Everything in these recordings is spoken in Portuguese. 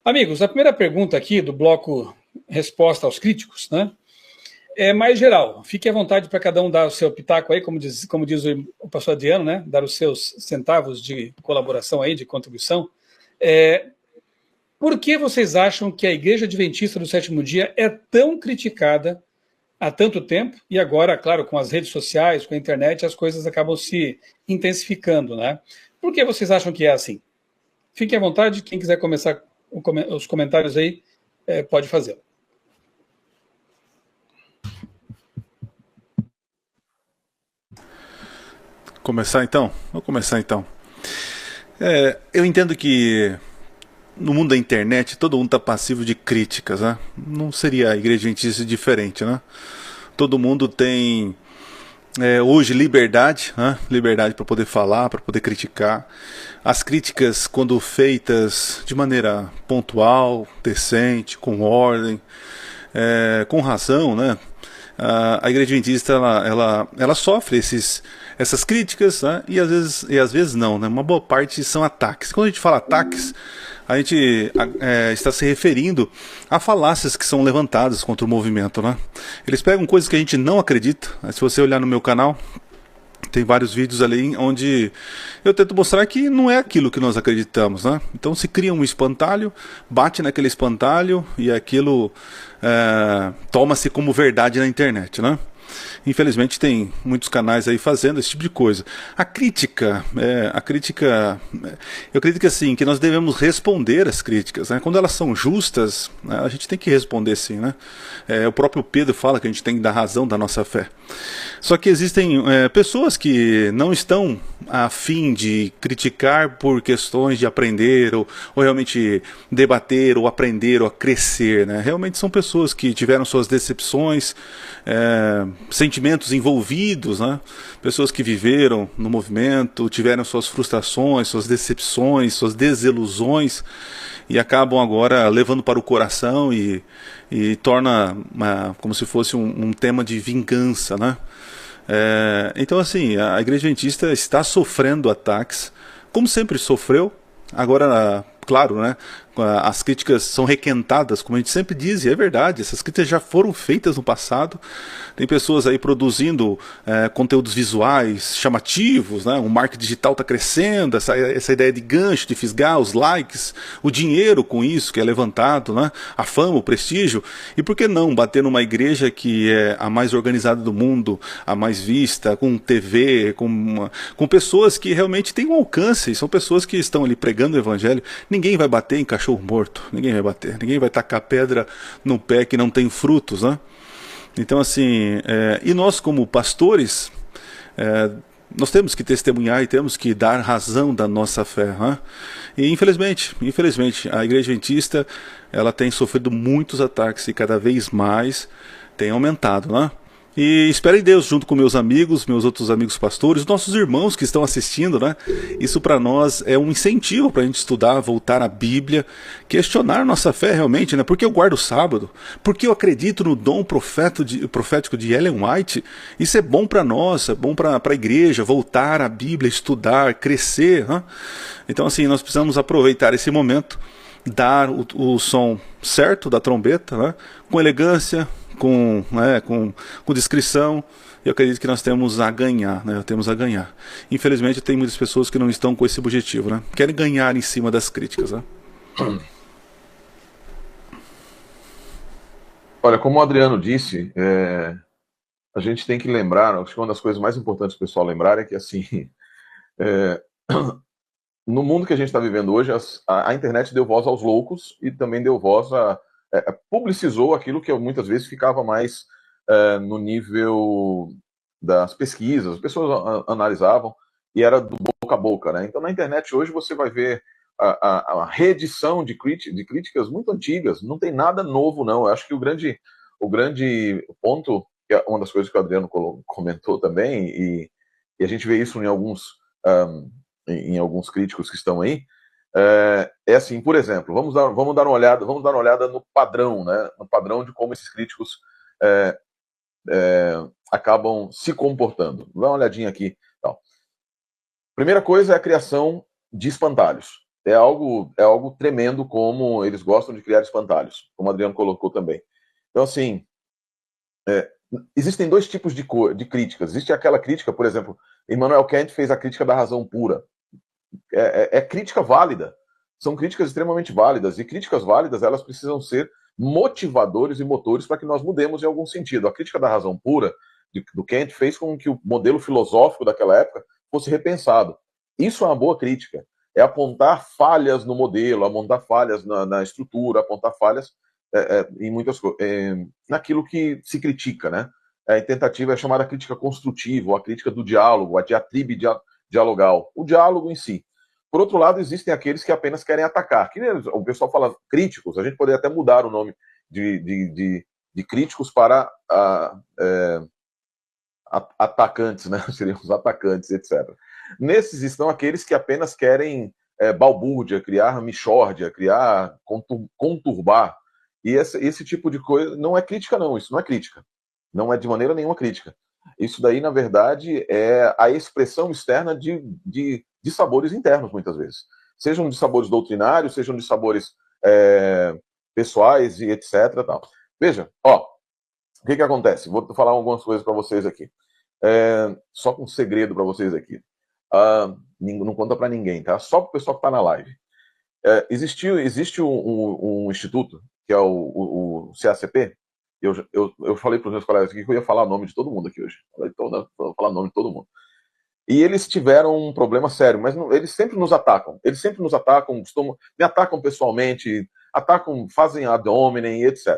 Amigos, a primeira pergunta aqui do bloco Resposta aos Críticos, né? É mais geral. Fique à vontade para cada um dar o seu pitaco aí, como diz o pastor Adriano, né? Dar os seus centavos de colaboração aí, de contribuição. Por que vocês acham que a Igreja Adventista do Sétimo Dia é tão criticada há tanto tempo? E agora, claro, com as redes sociais, com a internet, as coisas acabam se intensificando, né? Por que vocês acham que é assim? Fiquem à vontade, quem quiser começar os comentários aí, pode fazer. Começar então? Vou começar então. Eu entendo que no mundo da internet todo mundo está passivo de críticas, né? Não seria a Igreja Adventista diferente, né? Todo mundo tem hoje liberdade, né? Liberdade para poder falar, para poder criticar. As críticas, quando feitas de maneira pontual, decente, com ordem, com razão, né? A Igreja Adventista ela sofre essas críticas, né? e às vezes não, né? Uma boa parte são ataques. Quando a gente fala ataques, a gente está se referindo a falácias que são levantadas contra o movimento, né? Eles pegam coisas que a gente não acredita. Se você olhar no meu canal, tem vários vídeos ali onde eu tento mostrar que não é aquilo que nós acreditamos, né? Então se cria um espantalho, bate naquele espantalho e aquilo toma-se como verdade na internet, né? Infelizmente tem muitos canais aí fazendo esse tipo de coisa. A crítica, eu acredito que assim, que nós devemos responder às críticas, né? Quando elas são justas, né, a gente tem que responder sim, né? O próprio Pedro fala que a gente tem que dar razão da nossa fé. Só que existem pessoas que não estão a fim de criticar por questões de aprender ou realmente debater ou aprender ou a crescer, né? Realmente são pessoas que tiveram suas decepções, sentimentos envolvidos, né? Pessoas que viveram no movimento, tiveram suas frustrações, suas decepções, suas desilusões e acabam agora levando para o coração e torna como se fosse um tema de vingança, né? Então assim, a Igreja Adventista está sofrendo ataques, como sempre sofreu. Agora, claro, né? As críticas são requentadas, como a gente sempre diz, e é verdade, essas críticas já foram feitas no passado. Tem pessoas aí produzindo conteúdos visuais chamativos, né? O marketing digital está crescendo, essa ideia de gancho, de fisgar os likes, o dinheiro com isso que é levantado, né? A fama, o prestígio. E por que não bater numa igreja que é a mais organizada do mundo, a mais vista, com TV, com pessoas que realmente têm um alcance, são pessoas que estão ali pregando o evangelho. Ninguém vai bater em cachorro morto, ninguém vai bater, ninguém vai tacar pedra no pé que não tem frutos, né? Então assim, e nós como pastores, nós temos que testemunhar e temos que dar razão da nossa fé, né? E infelizmente, a Igreja Adventista, ela tem sofrido muitos ataques e cada vez mais tem aumentado, né? E espero em Deus, junto com meus amigos, meus outros amigos pastores, nossos irmãos que estão assistindo, né? Isso para nós é um incentivo para a gente estudar, voltar à Bíblia, questionar nossa fé realmente, né? Por que eu guardo o sábado? Por que eu acredito no dom profético de Ellen White? Isso é bom para nós, é bom para a igreja, voltar à Bíblia, estudar, crescer, né? Então assim, nós precisamos aproveitar esse momento, dar o som certo da trombeta, né? Com elegância, com discrição. Eu acredito que nós temos a ganhar, né? Temos a ganhar. Infelizmente tem muitas pessoas que não estão com esse objetivo, né? Querem ganhar em cima das críticas, né? Olha, como o Adriano disse, a gente tem que lembrar, acho que uma das coisas mais importantes do pessoal lembrar é que assim, no mundo que a gente está vivendo hoje, a internet deu voz aos loucos e também deu voz publicizou aquilo que muitas vezes ficava mais no nível das pesquisas, as pessoas analisavam e era do boca a boca, né? Então na internet hoje você vai ver a reedição de críticas muito antigas, não tem nada novo não. Eu acho que o grande ponto, que é uma das coisas que o Adriano comentou também, e a gente vê isso em alguns críticos que estão aí, assim, por exemplo, vamos dar uma olhada no padrão, né? No padrão de como esses críticos acabam se comportando. Dá uma olhadinha aqui. Então, primeira coisa é a criação de espantalhos. é algo tremendo como eles gostam de criar espantalhos, como o Adriano colocou também. Então, assim, existem dois tipos de críticas. Existe aquela crítica, por exemplo, Immanuel Kant fez a crítica da razão pura. É crítica válida. São críticas extremamente válidas. E críticas válidas, elas precisam ser motivadores e motores para que nós mudemos em algum sentido. A crítica da razão pura do Kant fez com que o modelo filosófico daquela época fosse repensado. Isso é uma boa crítica. É apontar falhas no modelo, apontar falhas na estrutura, apontar falhas em muitas coisas, naquilo que se critica, né? A tentativa é chamada crítica construtiva, ou a crítica do diálogo, a diatribe dialogal, o diálogo em si. Por outro lado, existem aqueles que apenas querem atacar. Que o pessoal fala críticos, a gente poderia até mudar o nome de críticos para atacantes, né? Seriam os atacantes, etc. Nesses estão aqueles que apenas querem balbúrdia, criar mixórdia, criar conturbar. E esse tipo de coisa não é crítica, não. Isso não é crítica. Não é de maneira nenhuma crítica. Isso daí, na verdade, é a expressão externa de sabores internos, muitas vezes. Sejam de sabores doutrinários, sejam de sabores pessoais e etc. Tal. Veja, o que acontece? Vou falar algumas coisas para vocês aqui. Só com um segredo para vocês aqui. Não conta para ninguém, tá? Só para o pessoal que está na live. Existe um instituto, que é o CACP. Eu falei para os meus colegas aqui que eu ia falar o nome de todo mundo aqui hoje. Vou falar o nome de todo mundo. E eles tiveram um problema sério, mas eles sempre nos atacam. Eles sempre nos atacam, me atacam pessoalmente, fazem ad hominem, etc.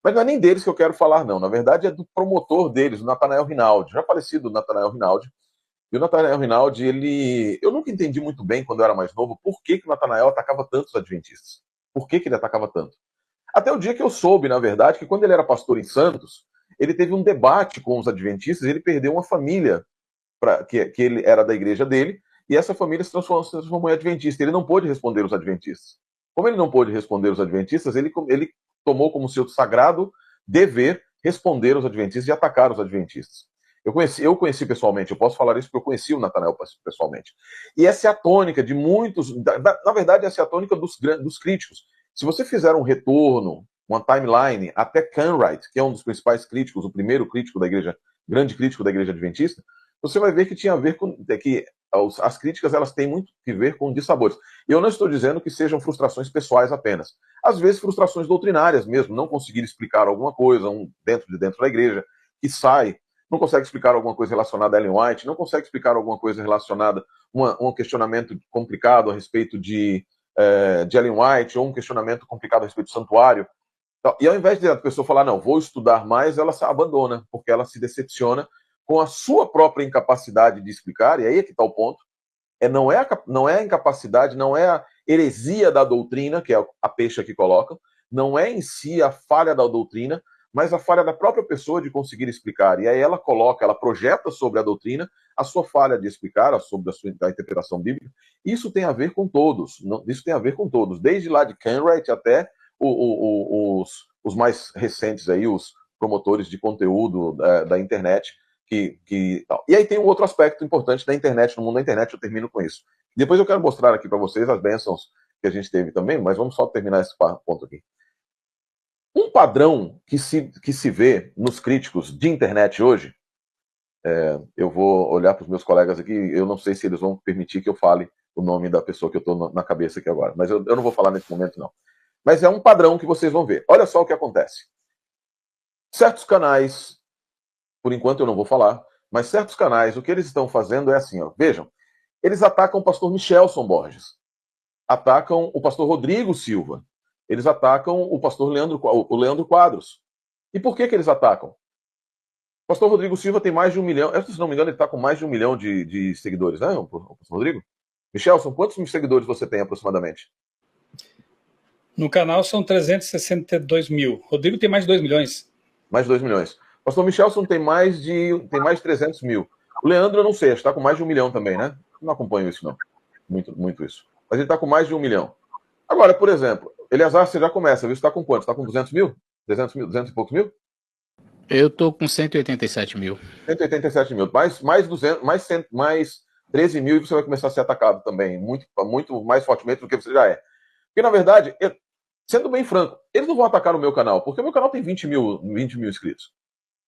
Mas não é nem deles que eu quero falar, não. Na verdade, é do promotor deles, o Nathanael Rinaldi, já falecido Nathanael Rinaldi. E o Nathanael Rinaldi, eu nunca entendi muito bem, quando eu era mais novo, por que o Nathanael atacava tanto os adventistas. Por que ele atacava tanto? Até o dia que eu soube, na verdade, que quando ele era pastor em Santos, ele teve um debate com os adventistas, e ele perdeu uma família que ele era da igreja dele, e essa família se transformou em adventista. Ele não pôde responder os adventistas. Como ele não pôde responder os adventistas, ele tomou como seu sagrado dever responder os adventistas e atacar os adventistas. Eu conheci pessoalmente, eu posso falar isso porque eu conheci o Nathanael pessoalmente. E essa é a tônica de muitos, na verdade, essa é a tônica dos críticos. Se você fizer um retorno, uma timeline, até Canwright, que é um dos principais críticos, o primeiro crítico da igreja, grande crítico da igreja adventista, você vai ver que tinha a ver com que as críticas, elas têm muito que ver com dissabores. Eu não estou dizendo que sejam frustrações pessoais apenas. Às vezes, frustrações doutrinárias mesmo, não conseguir explicar alguma coisa dentro da igreja, que sai, não consegue explicar alguma coisa relacionada a Ellen White, não consegue explicar alguma coisa relacionada a um questionamento complicado a respeito de Ellen White, ou um questionamento complicado a respeito do santuário. E ao invés de a pessoa falar, não, vou estudar mais, ela se abandona, porque ela se decepciona com a sua própria incapacidade de explicar, e aí é que está o ponto. Não é a incapacidade, não é a heresia da doutrina, que é a peixa que colocam, não é em si a falha da doutrina, mas a falha da própria pessoa de conseguir explicar. E aí ela projeta sobre a doutrina a sua falha de explicar, sobre a interpretação bíblica. Isso tem a ver com todos. Isso tem a ver com todos, desde lá de Canwright até os mais recentes aí, os promotores de conteúdo da internet. E aí tem um outro aspecto importante da internet, no mundo da internet, eu termino com isso. Depois eu quero mostrar aqui para vocês as bênçãos que a gente teve também, mas vamos só terminar esse ponto aqui. Um padrão que se vê nos críticos de internet hoje, eu vou olhar para os meus colegas aqui, eu não sei se eles vão permitir que eu fale o nome da pessoa que eu estou na cabeça aqui agora, mas eu não vou falar nesse momento, não. Mas é um padrão que vocês vão ver. Olha só o que acontece. Certos canais, por enquanto eu não vou falar, mas certos canais, o que eles estão fazendo é assim, vejam, eles atacam o pastor Michelson Borges, atacam o pastor Rodrigo Silva, eles atacam o pastor Leandro Quadros. E por que eles atacam? O pastor Rodrigo Silva tem mais de 1 milhão, se não me engano, ele está com mais de 1 milhão de seguidores, né, o pastor Rodrigo? Michelson, quantos seguidores você tem aproximadamente? No canal são 362 mil. Rodrigo tem mais de 2 milhões. Mais de 2 milhões. O pastor Michelson tem mais de 300 mil. O Leandro, eu não sei, está com mais de 1 milhão também, né? Não acompanho isso, não. Muito isso. Mas ele está com mais de 1 milhão. Agora, por exemplo, Eleazar, você já começa, viu? Você está com quanto? Você está com 200 mil? 200 e poucos mil? Eu estou com 187 mil. 187 mil. Mais 13 mil e você vai começar a ser atacado também, muito mais fortemente do que você já é. Porque, na verdade, sendo bem franco, eles não vão atacar o meu canal, porque o meu canal tem 20 mil inscritos.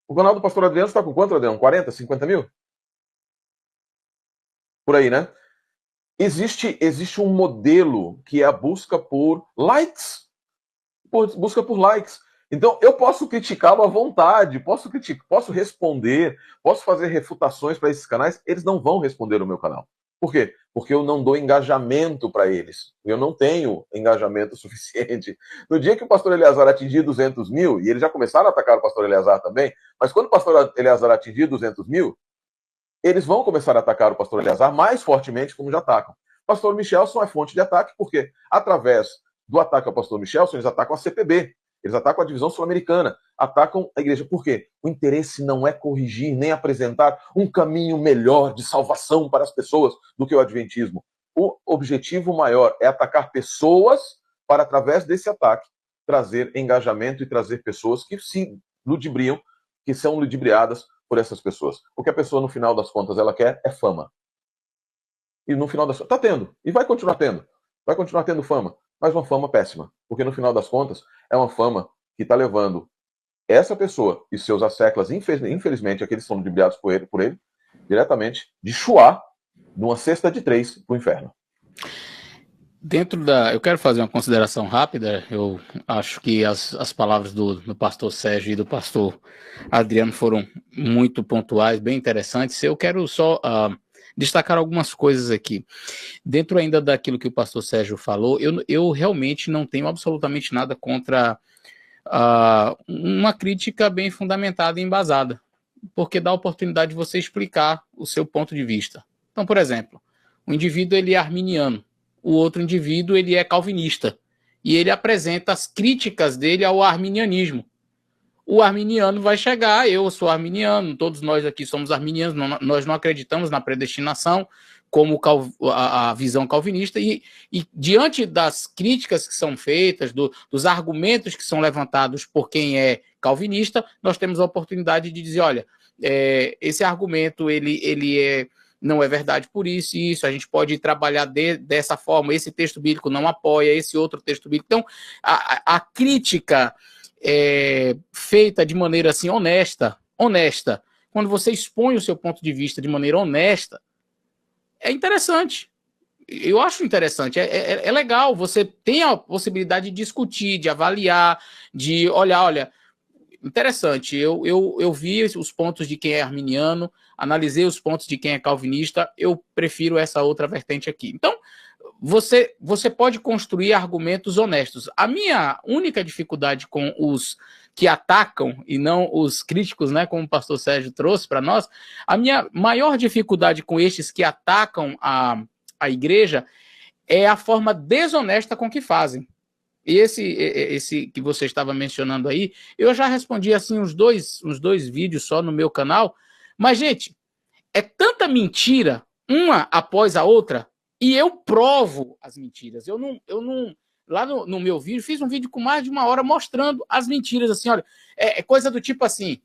O canal do Pastor Adriano está com quanto, Adriano? 40, 50 mil? Por aí, né? Existe um modelo que é a busca por likes. Busca por likes. Então, eu posso criticá-lo à vontade, posso responder, posso fazer refutações para esses canais, eles não vão responder no meu canal. Por quê? Porque eu não dou engajamento para eles. Eu não tenho engajamento suficiente. No dia que o pastor Eleazar atingir 200 mil, e eles já começaram a atacar o pastor Eleazar também, mas quando o pastor Eleazar atingir 200 mil, eles vão começar a atacar o pastor Eleazar mais fortemente, como já atacam. O pastor Michelson é fonte de ataque, porque através do ataque ao pastor Michelson, eles atacam a CPB, eles atacam a divisão sul-americana, atacam a igreja. Por quê? O interesse não é corrigir nem apresentar um caminho melhor de salvação para as pessoas do que o adventismo. O objetivo maior é atacar pessoas para, através desse ataque, trazer engajamento e trazer pessoas que se ludibriam, que são ludibriadas por essas pessoas. O que a pessoa, no final das contas, ela quer é fama. E no final das contas, está tendo, e vai continuar tendo. Vai continuar tendo fama, mas uma fama péssima. Porque no final das contas, é uma fama que está levando essa pessoa e seus asseclas, infelizmente, aqueles que são ludibriados por ele, diretamente de chuá, numa cesta de 3 para o inferno. Eu quero fazer uma consideração rápida. Eu acho que as palavras do pastor Sérgio e do pastor Adriano foram muito pontuais, bem interessantes. Eu quero só destacar algumas coisas aqui. Dentro ainda daquilo que o pastor Sérgio falou, eu realmente não tenho absolutamente nada contra uma crítica bem fundamentada e embasada, porque dá a oportunidade de você explicar o seu ponto de vista. Então, por exemplo, o indivíduo ele é arminiano, o outro indivíduo ele é calvinista, e ele apresenta as críticas dele ao arminianismo. O arminiano vai chegar, eu sou arminiano, todos nós aqui somos arminianos, nós não acreditamos na predestinação como a visão calvinista, e diante das críticas que são feitas, dos argumentos que são levantados por quem é calvinista, nós temos a oportunidade de dizer, olha, esse argumento ele não é verdade por isso e isso, a gente pode trabalhar dessa forma, esse texto bíblico não apoia, esse outro texto bíblico. Então, a crítica feita de maneira assim honesta, quando você expõe o seu ponto de vista de maneira honesta, é interessante. Eu acho interessante, é legal, você tem a possibilidade de discutir, de avaliar, de olha, interessante, eu vi os pontos de quem é arminiano, analisei os pontos de quem é calvinista, eu prefiro essa outra vertente aqui. Então, você pode construir argumentos honestos. A minha única dificuldade com os que atacam e não os críticos, né, como o pastor Sérgio trouxe para nós, a minha maior dificuldade com estes que atacam a igreja é a forma desonesta com que fazem. E esse que você estava mencionando aí, eu já respondi assim uns dois vídeos só no meu canal, mas, gente, é tanta mentira, uma após a outra, e eu provo as mentiras. Eu não lá no meu vídeo, fiz um vídeo com mais de 1 hora mostrando as mentiras, assim, olha, é coisa do tipo assim,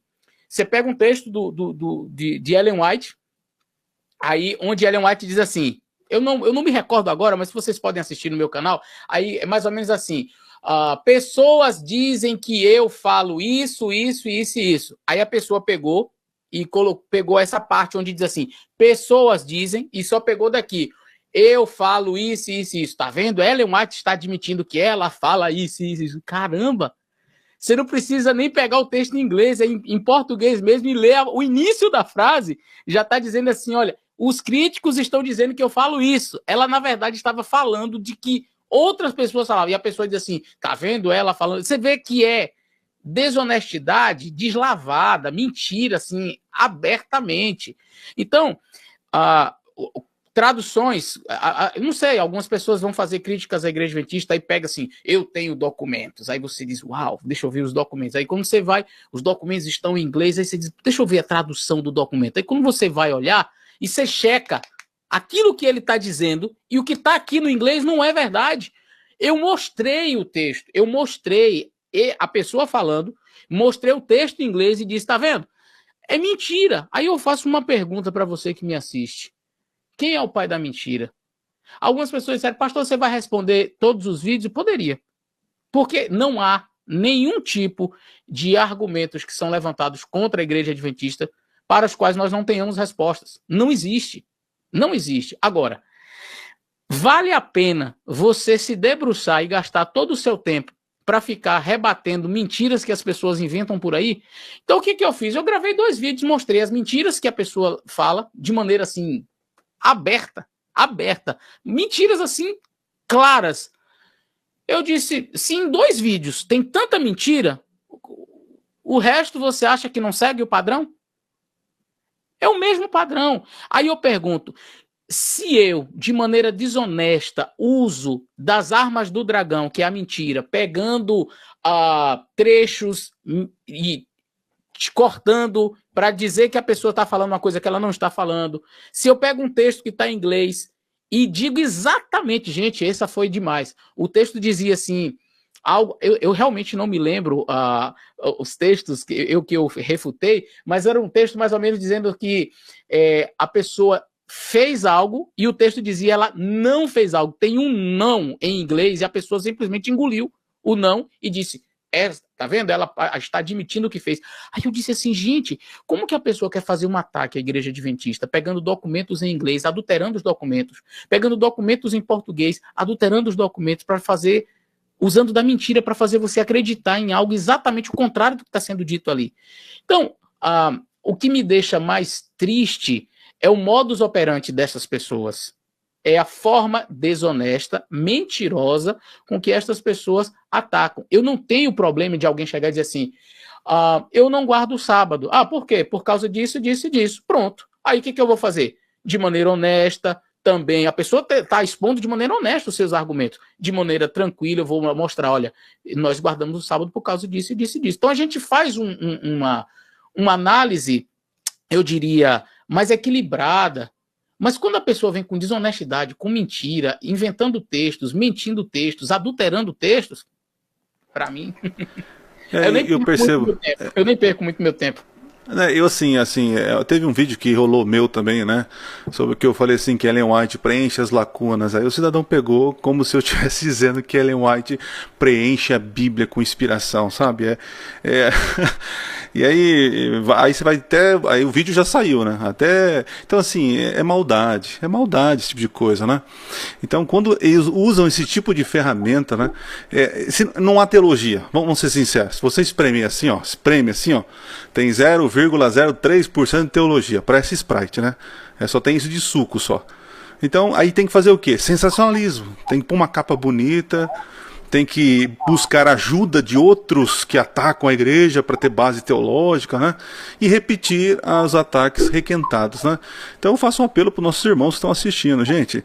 você pega um texto de Ellen White, aí onde Ellen White diz assim, eu não me recordo agora, mas vocês podem assistir no meu canal, aí é mais ou menos assim, pessoas dizem que eu falo isso. Aí a pessoa pegou e pegou essa parte onde diz assim, pessoas dizem, e só pegou daqui, eu falo isso, tá vendo? Ellen White está admitindo que ela fala isso. Caramba! Você não precisa nem pegar o texto em inglês, é em português mesmo, e ler o início da frase, já está dizendo assim, olha, os críticos estão dizendo que eu falo isso. Ela, na verdade, estava falando de que outras pessoas falavam, e a pessoa diz assim, tá vendo ela falando? Você vê que é desonestidade deslavada, mentira, assim, abertamente. Então, traduções, não sei, algumas pessoas vão fazer críticas à Igreja Adventista e pega assim, eu tenho documentos, aí você diz, uau, deixa eu ver os documentos, aí quando você vai, os documentos estão em inglês, aí você diz, deixa eu ver a tradução do documento, aí quando você vai olhar, e você checa aquilo que ele está dizendo, e o que está aqui no inglês não é verdade. Eu mostrei o texto, eu mostrei a pessoa falando, mostrei o texto em inglês e disse, tá vendo? É mentira. Aí eu faço uma pergunta para você que me assiste. Quem é o pai da mentira? Algumas pessoas disseram, pastor, você vai responder todos os vídeos? Poderia. Porque não há nenhum tipo de argumentos que são levantados contra a igreja adventista para os quais nós não tenhamos respostas. Não existe. Não existe. Agora, vale a pena você se debruçar e gastar todo o seu tempo para ficar rebatendo mentiras que as pessoas inventam por aí? Então, o que eu fiz? Eu gravei 2 vídeos, mostrei as mentiras que a pessoa fala de maneira, assim, aberta. Mentiras, assim, claras. Eu disse, se em 2 vídeos tem tanta mentira, o resto você acha que não segue o padrão? É o mesmo padrão. Aí eu pergunto, se eu, de maneira desonesta, uso das armas do dragão, que é a mentira, pegando trechos e cortando para dizer que a pessoa está falando uma coisa que ela não está falando, se eu pego um texto que está em inglês e digo exatamente, gente, essa foi demais. O texto dizia assim, algo, eu realmente não me lembro os textos que eu refutei, mas era um texto mais ou menos dizendo que a pessoa fez algo e o texto dizia ela não fez algo. Tem um não em inglês e a pessoa simplesmente engoliu o não e disse, tá vendo? Ela está admitindo o que fez. Aí eu disse assim, gente, como que a pessoa quer fazer um ataque à igreja adventista, pegando documentos em inglês, adulterando os documentos, pegando documentos em português, adulterando os documentos para fazer, usando da mentira para fazer você acreditar em algo exatamente o contrário do que está sendo dito ali. Então, o que me deixa mais triste é o modus operandi dessas pessoas. É a forma desonesta, mentirosa com que estas pessoas atacam. Eu não tenho problema de alguém chegar e dizer assim, eu não guardo o sábado. Por quê? Por causa disso, disso e disso. Pronto. Aí o que eu vou fazer? De maneira honesta, também. A pessoa está expondo de maneira honesta os seus argumentos. De maneira tranquila, eu vou mostrar, olha, nós guardamos o sábado por causa disso e disso e disso. Então a gente faz uma análise, eu diria, mais equilibrada. Mas quando a pessoa vem com desonestidade, com mentira, inventando textos, mentindo textos, adulterando textos, para mim, eu percebo. Eu nem perco muito meu tempo. Eu teve um vídeo que rolou meu também, né, sobre o que eu falei assim, que Ellen White preenche as lacunas. Aí o cidadão pegou como se eu estivesse dizendo que Ellen White preenche a Bíblia com inspiração, sabe? E aí você vai aí o vídeo já saiu, né? Então assim, é maldade esse tipo de coisa, né? Então quando eles usam esse tipo de ferramenta, né? Não há teologia, vamos ser sinceros. Se você espreme assim, ó, tem 0,03% de teologia, parece Sprite, né? Só tem isso de suco só. Então aí tem que fazer o quê? Sensacionalismo. Tem que pôr uma capa bonita, tem que buscar ajuda de outros que atacam a igreja para ter base teológica, né? E repetir os ataques requentados, né? Então eu faço um apelo para os nossos irmãos que estão assistindo. Gente,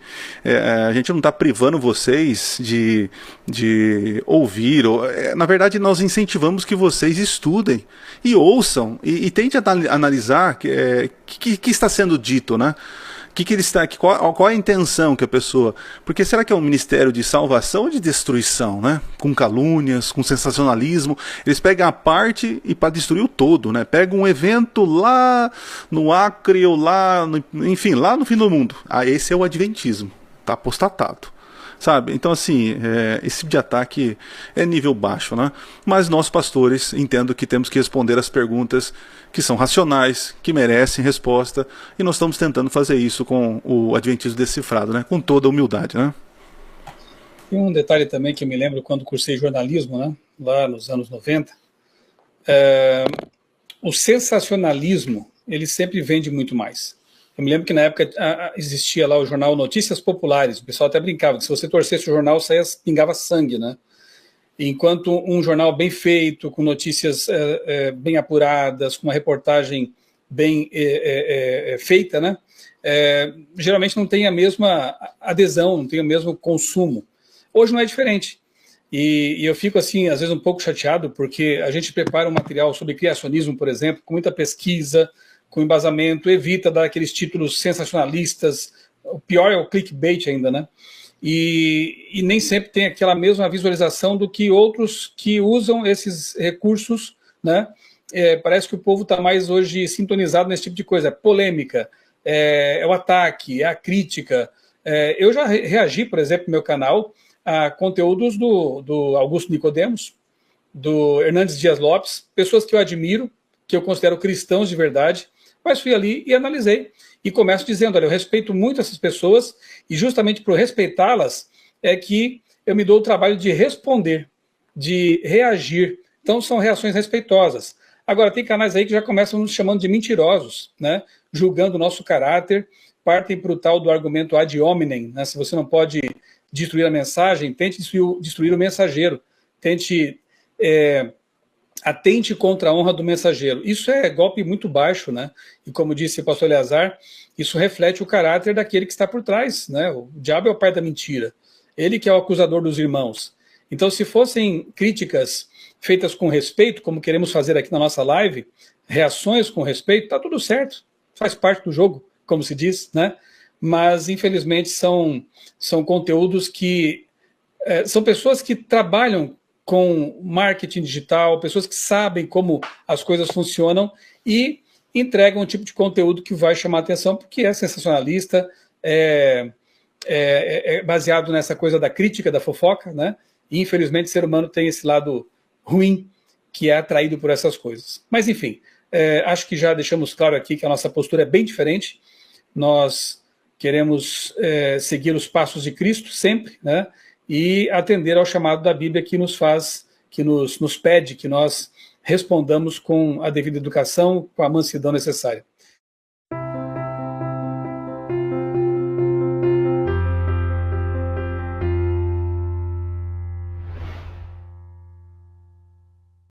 a gente não está privando vocês de ouvir. Na verdade, nós incentivamos que vocês estudem e ouçam e tentem analisar o que está sendo dito, né? Qual é a intenção que a pessoa... Porque será que é um ministério de salvação ou de destruição, né? Com calúnias, com sensacionalismo. Eles pegam a parte e para destruir o todo, né? Pegam um evento lá no Acre ou lá no fim do mundo. Esse é o adventismo. Está apostatado. Sabe? Então, assim, esse tipo de ataque é nível baixo, né? Mas nós, pastores, entendo que temos que responder as perguntas que são racionais, que merecem resposta, e nós estamos tentando fazer isso com o Adventismo Decifrado, né? Com toda a humildade, né? E um detalhe também que eu me lembro quando cursei jornalismo, né? Lá nos anos 90, o sensacionalismo, ele sempre vende muito mais. Eu me lembro que na época existia lá o jornal Notícias Populares, o pessoal até brincava que se você torcesse o jornal, pingava sangue, né? Enquanto um jornal bem feito, com notícias bem apuradas, com uma reportagem bem feita, né? Geralmente não tem a mesma adesão, não tem o mesmo consumo. Hoje não é diferente. E eu fico, assim, às vezes um pouco chateado, porque a gente prepara um material sobre criacionismo, por exemplo, com muita pesquisa, com embasamento, evita dar aqueles títulos sensacionalistas, o pior é o clickbait ainda, né? E nem sempre tem aquela mesma visualização do que outros que usam esses recursos, né? Parece que o povo está mais hoje sintonizado nesse tipo de coisa, polêmica, é o ataque, é a crítica. Eu já reagi, por exemplo, no meu canal, a conteúdos do Augusto Nicodemos, do Hernandes Dias Lopes, pessoas que eu admiro, que eu considero cristãos de verdade, mas fui ali e analisei. E começo dizendo, olha, eu respeito muito essas pessoas, e justamente por respeitá-las é que eu me dou o trabalho de responder, de reagir. Então são reações respeitosas. Agora, tem canais aí que já começam nos chamando de mentirosos, né? Julgando o nosso caráter, partem para o tal do argumento ad hominem, né? Se você não pode destruir a mensagem, tente destruir o mensageiro, atente contra a honra do mensageiro. Isso é golpe muito baixo, né? E como disse o pastor Eleazar, isso reflete o caráter daquele que está por trás, né? O diabo é o pai da mentira. Ele que é o acusador dos irmãos. Então, se fossem críticas feitas com respeito, como queremos fazer aqui na nossa live, reações com respeito, tá tudo certo, faz parte do jogo, como se diz, né? Mas, infelizmente, são conteúdos que... são pessoas que trabalham com marketing digital, pessoas que sabem como as coisas funcionam e entregam um tipo de conteúdo que vai chamar a atenção, porque é sensacionalista, é baseado nessa coisa da crítica, da fofoca, né? E, infelizmente, o ser humano tem esse lado ruim, que é atraído por essas coisas. Mas, enfim, acho que já deixamos claro aqui que a nossa postura é bem diferente. Nós queremos seguir os passos de Cristo sempre, né? E atender ao chamado da Bíblia que nos pede que nós respondamos com a devida educação, com a mansidão necessária.